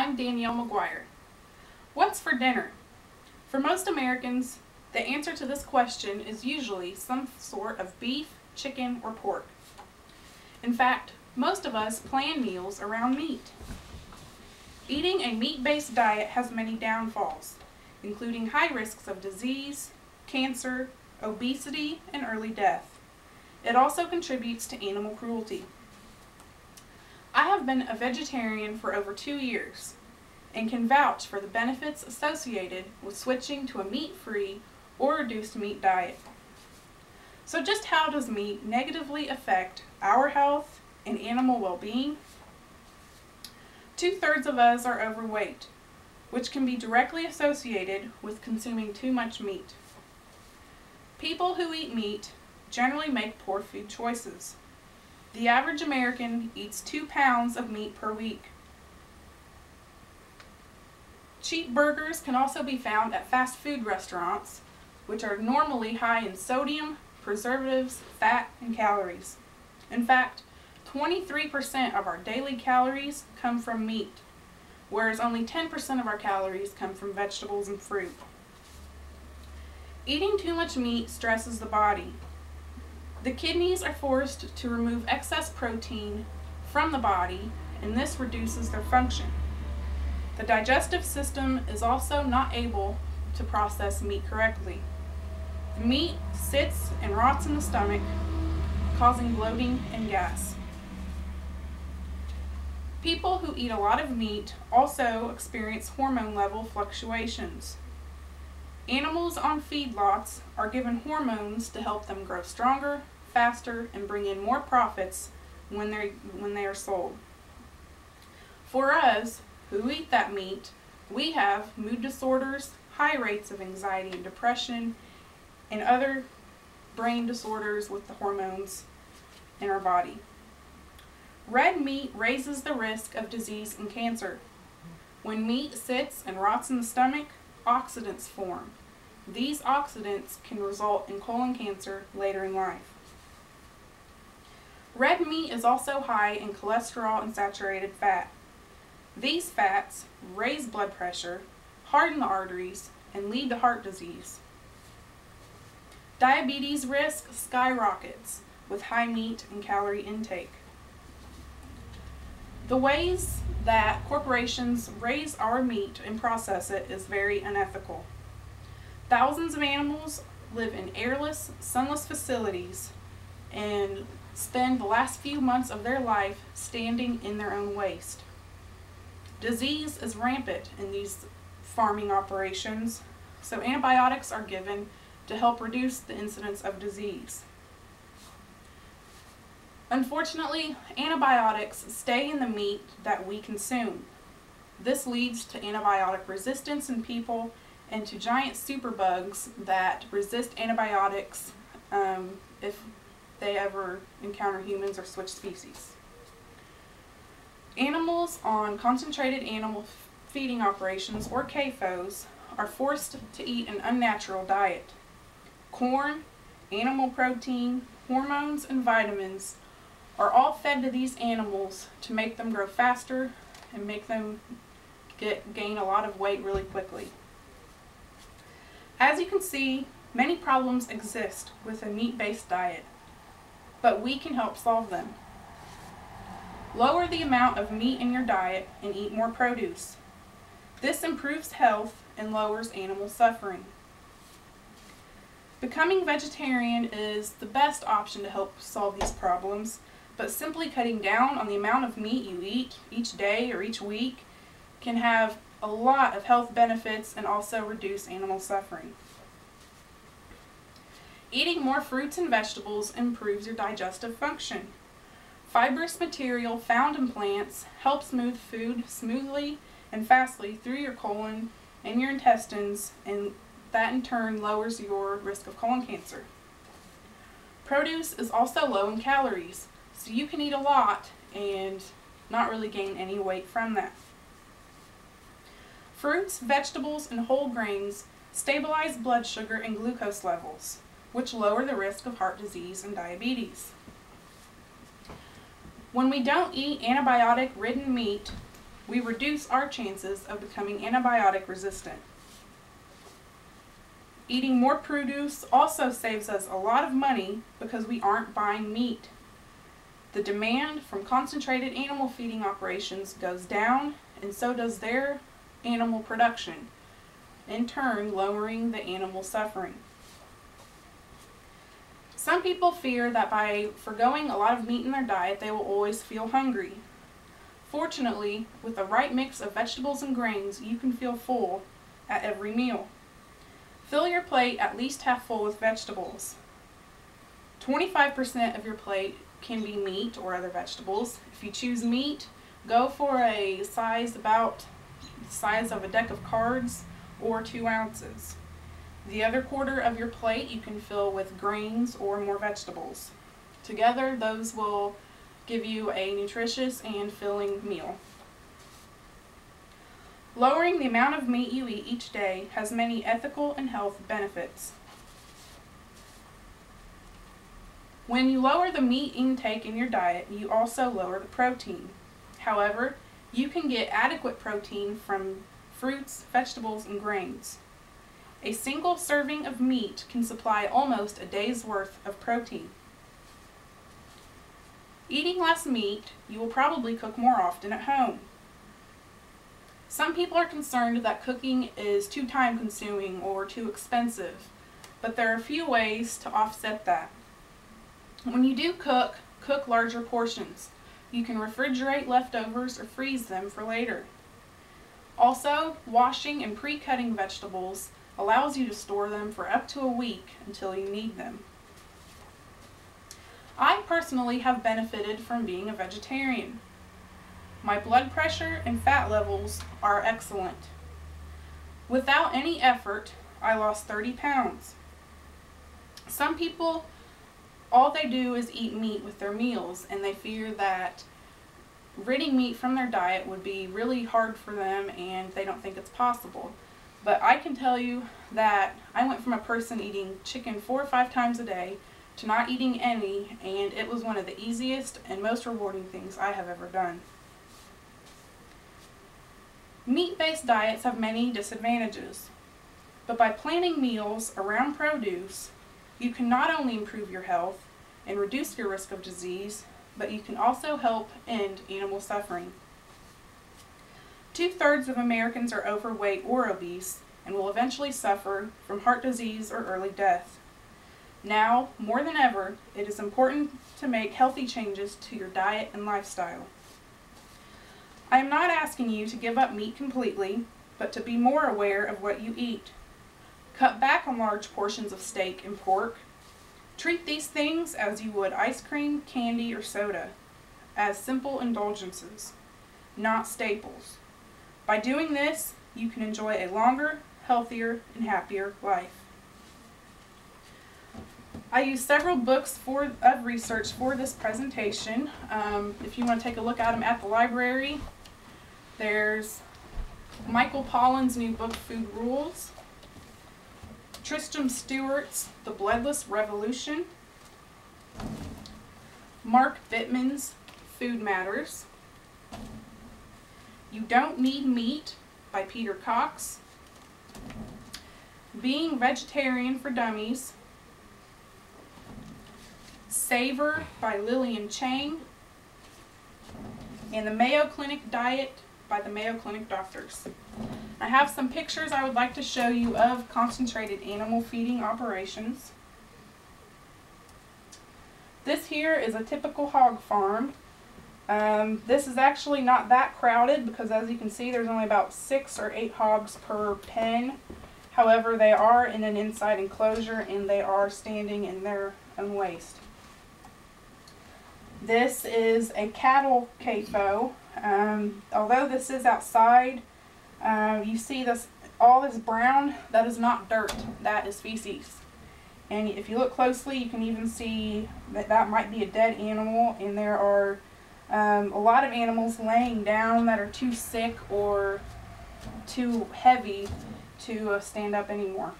I'm Danielle McGuire. What's for dinner? For most Americans, the answer to this question is usually some sort of beef, chicken, or pork. In fact, most of us plan meals around meat. Eating a meat-based diet has many downfalls, including high risks of disease, cancer, obesity, and early death. It also contributes to animal cruelty. I have been a vegetarian for over 2 years and can vouch for the benefits associated with switching to a meat-free or reduced meat diet. So just how does meat negatively affect our health and animal well-being? 2/3 of us are overweight, which can be directly associated with consuming too much meat. People who eat meat generally make poor food choices. The average American eats 2 pounds of meat per week. Cheap burgers can also be found at fast food restaurants, which are normally high in sodium, preservatives, fat, and calories. In fact, 23% of our daily calories come from meat, whereas only 10% of our calories come from vegetables and fruit. Eating too much meat stresses the body. The kidneys are forced to remove excess protein from the body, and this reduces their function. The digestive system is also not able to process meat correctly. The meat sits and rots in the stomach, causing bloating and gas. People who eat a lot of meat also experience hormone level fluctuations. Animals on feedlots are given hormones to help them grow stronger, faster, and bring in more profits when they are sold. For us, who eat that meat, we have mood disorders, high rates of anxiety and depression, and other brain disorders with the hormones in our body. Red meat raises the risk of disease and cancer. When meat sits and rots in the stomach, oxidants form. These oxidants can result in colon cancer later in life. Red meat is also high in cholesterol and saturated fat. These fats raise blood pressure, harden the arteries, and lead to heart disease. Diabetes risk skyrockets with high meat and calorie intake. The ways that corporations raise our meat and process it is very unethical. Thousands of animals live in airless, sunless facilities and spend the last few months of their life standing in their own waste. Disease is rampant in these farming operations, so antibiotics are given to help reduce the incidence of disease. Unfortunately, antibiotics stay in the meat that we consume. This leads to antibiotic resistance in people and to giant superbugs that resist antibiotics if they ever encounter humans or switch species. Animals on concentrated animal feeding operations, or CAFOs, are forced to eat an unnatural diet. Corn, animal protein, hormones, and vitamins are all fed to these animals to make them grow faster and make them gain a lot of weight really quickly. As you can see, many problems exist with a meat-based diet, but we can help solve them. Lower the amount of meat in your diet and eat more produce. This improves health and lowers animal suffering. Becoming vegetarian is the best option to help solve these problems, but simply cutting down on the amount of meat you eat each day or each week can have a lot of health benefits and also reduce animal suffering. Eating more fruits and vegetables improves your digestive function. Fibrous material found in plants helps move food smoothly and fastly through your colon and your intestines, and that in turn lowers your risk of colon cancer. Produce is also low in calories, so you can eat a lot and not really gain any weight from that. Fruits, vegetables, and whole grains stabilize blood sugar and glucose levels, which lower the risk of heart disease and diabetes. When we don't eat antibiotic-ridden meat, we reduce our chances of becoming antibiotic resistant. Eating more produce also saves us a lot of money because we aren't buying meat. The demand from concentrated animal feeding operations goes down, and so does their animal production, in turn lowering the animal suffering. Some people fear that by foregoing a lot of meat in their diet, they will always feel hungry. Fortunately, with the right mix of vegetables and grains, you can feel full at every meal. Fill your plate at least half full with vegetables. 25% of your plate can be meat or other vegetables. If you choose meat, go for a size about the size of a deck of cards or 2 ounces. The other quarter of your plate you can fill with grains or more vegetables. Together, those will give you a nutritious and filling meal. Lowering the amount of meat you eat each day has many ethical and health benefits. When you lower the meat intake in your diet, you also lower the protein. However, you can get adequate protein from fruits, vegetables, and grains. A single serving of meat can supply almost a day's worth of protein. Eating less meat, you will probably cook more often at home. Some people are concerned that cooking is too time-consuming or too expensive, but there are a few ways to offset that. When you do cook, cook larger portions. You can refrigerate leftovers or freeze them for later. Also, washing and pre-cutting vegetables allows you to store them for up to a week until you need them. I personally have benefited from being a vegetarian. My blood pressure and fat levels are excellent. Without any effort, I lost 30 pounds. Some people, all they do is eat meat with their meals, and they fear that ridding meat from their diet would be really hard for them, and they don't think it's possible. But I can tell you that I went from a person eating chicken 4 or 5 times a day to not eating any, and it was one of the easiest and most rewarding things I have ever done. Meat-based diets have many disadvantages, but by planning meals around produce, you can not only improve your health and reduce your risk of disease, but you can also help end animal suffering. 2/3 of Americans are overweight or obese and will eventually suffer from heart disease or early death. Now, more than ever, it is important to make healthy changes to your diet and lifestyle. I am not asking you to give up meat completely, but to be more aware of what you eat. Cut back on large portions of steak and pork. Treat these things as you would ice cream, candy, or soda, as simple indulgences, not staples. By doing this, you can enjoy a longer, healthier, and happier life. I used several books of research for this presentation. If you want to take a look at them at the library, there's Michael Pollan's new book, Food Rules, Tristram Stewart's The Bloodless Revolution, Mark Bittman's Food Matters, You Don't Need Meat by Peter Cox, Being Vegetarian for Dummies, Savor by Lillian Chang, and The Mayo Clinic Diet by the Mayo Clinic Doctors. I have some pictures I would like to show you of concentrated animal feeding operations. This here is a typical hog farm. This is actually not that crowded because, as you can see, there's only about 6 or 8 hogs per pen. However, they are in an inside enclosure and they are standing in their own waste. This is a cattle CAFO. Although this is outside, you see this, all this brown, that is not dirt, that is feces. And if you look closely, you can even see that that might be a dead animal, and there are a lot of animals laying down that are too sick or too heavy to stand up anymore.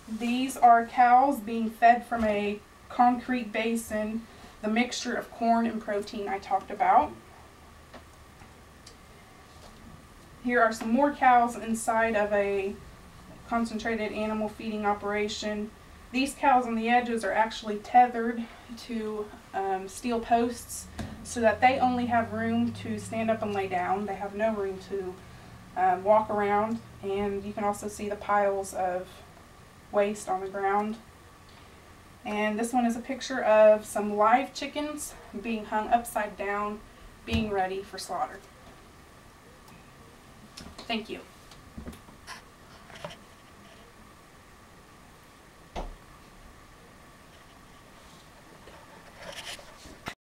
These are cows being fed from a concrete basin, the mixture of corn and protein I talked about. Here are some more cows inside of a concentrated animal feeding operation. These cows on the edges are actually tethered to steel posts so that they only have room to stand up and lay down. They have no room to walk around, and you can also see the piles of waste on the ground. And this one is a picture of some live chickens being hung upside down, being ready for slaughter. Thank you.